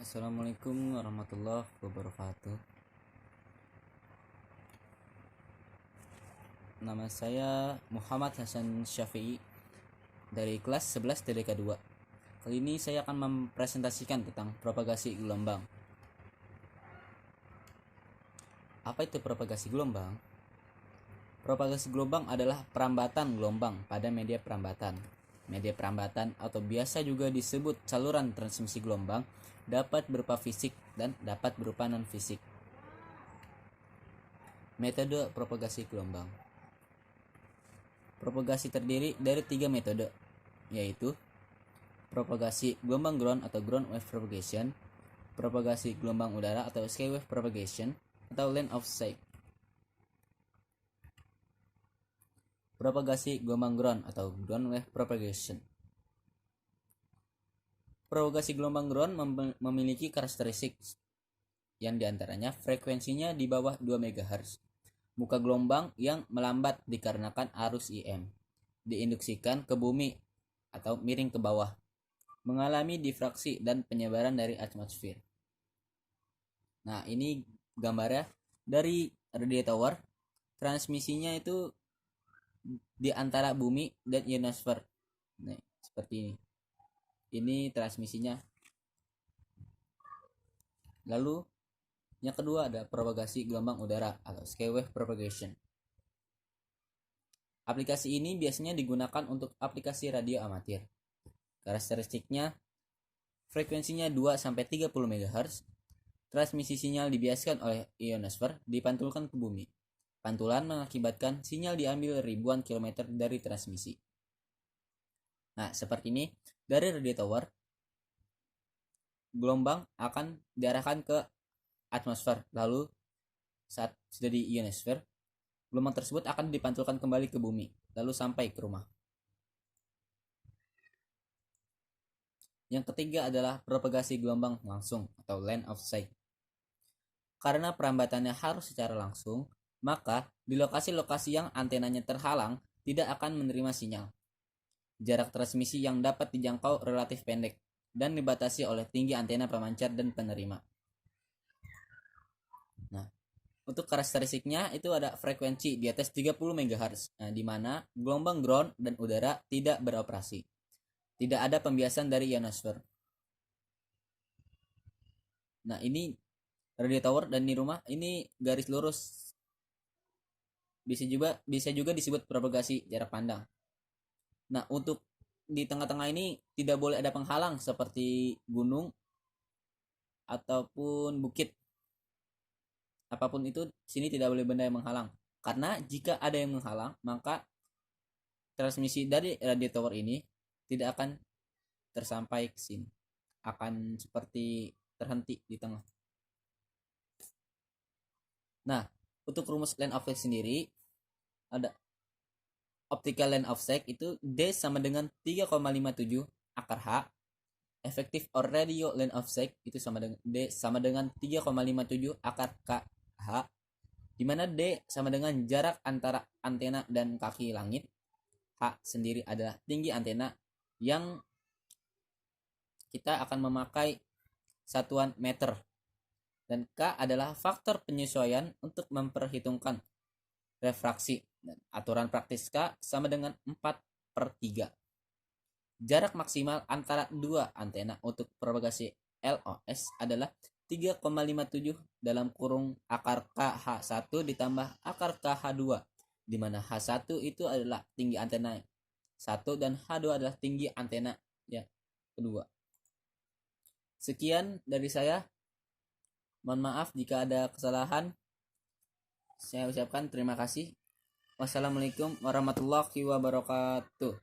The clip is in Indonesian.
Assalamualaikum warahmatullahi wabarakatuh. Nama saya Muhammad Hasan Syafi'i dari kelas 11 TDK 2. Kali ini saya akan mempresentasikan tentang propagasi gelombang. Apa itu propagasi gelombang? Propagasi gelombang adalah perambatan gelombang pada media perambatan. Media perambatan atau biasa juga disebut saluran transmisi gelombang dapat berupa fisik dan dapat berupa non-fisik. Metode propagasi gelombang. Propagasi terdiri dari 3 metode, yaitu propagasi gelombang ground atau ground wave propagation, propagasi gelombang udara atau sky wave propagation, atau line of sight. Propagasi gelombang ground atau ground wave propagation. Propagasi gelombang ground memiliki karakteristik yang diantaranya frekuensinya di bawah 2 MHz, muka gelombang yang melambat dikarenakan arus IM, diinduksikan ke bumi atau miring ke bawah, mengalami difraksi dan penyebaran dari atmosfer. Nah, ini gambarnya dari radio tower. Transmisinya itu di antara bumi dan ionosfer. Nah, seperti ini. Ini transmisinya. Lalu yang kedua ada propagasi gelombang udara atau sky wave propagation. Aplikasi ini biasanya digunakan untuk aplikasi radio amatir. Karakteristiknya frekuensinya 2-30 MHz. Transmisi sinyal dibiaskan oleh ionosfer dipantulkan ke bumi. Pantulan mengakibatkan sinyal diambil ribuan kilometer dari transmisi. Nah, seperti ini dari radio tower, gelombang akan diarahkan ke atmosfer. Lalu saat sudah di ionosfer, gelombang tersebut akan dipantulkan kembali ke bumi, lalu sampai ke rumah. Yang ketiga adalah propagasi gelombang langsung atau line of sight. Karena perambatannya harus secara langsung, maka di lokasi-lokasi yang antenanya terhalang tidak akan menerima sinyal. Jarak transmisi yang dapat dijangkau relatif pendek dan dibatasi oleh tinggi antena pemancar dan penerima. Nah, untuk karakteristiknya itu ada frekuensi di atas 30 MHz, di mana gelombang ground dan udara tidak beroperasi. Tidak ada pembiasan dari ionosfer. Nah, ini radio tower dan di rumah ini garis lurus. Bisa juga disebut propagasi jarak pandang. Nah, untuk di tengah-tengah ini tidak boleh ada penghalang seperti gunung ataupun bukit. Apapun itu, sini tidak boleh benda yang menghalang. Karena jika ada yang menghalang, maka transmisi dari radio tower ini tidak akan tersampai ke sini. Akan seperti terhenti di tengah. Nah, untuk rumus line of sight sendiri ada optical line of sight itu D sama dengan 3,57 akar H. Effective or radio line of sight itu sama dengan D sama dengan 3,57 akar KH, di mana D sama dengan jarak antara antena dan kaki langit. H sendiri adalah tinggi antena yang kita akan memakai satuan meter, dan K adalah faktor penyesuaian untuk memperhitungkan refraksi, dan aturan praktis K sama dengan 4/3. Jarak maksimal antara dua antena untuk propagasi LOS adalah 3,57 dalam kurung akar KH1 ditambah akar KH2, di mana H1 itu adalah tinggi antena 1 dan H2 adalah tinggi antena ya kedua. Sekian dari saya. Mohon maaf jika ada kesalahan. Saya ucapkan terima kasih. Wassalamualaikum warahmatullahi wabarakatuh.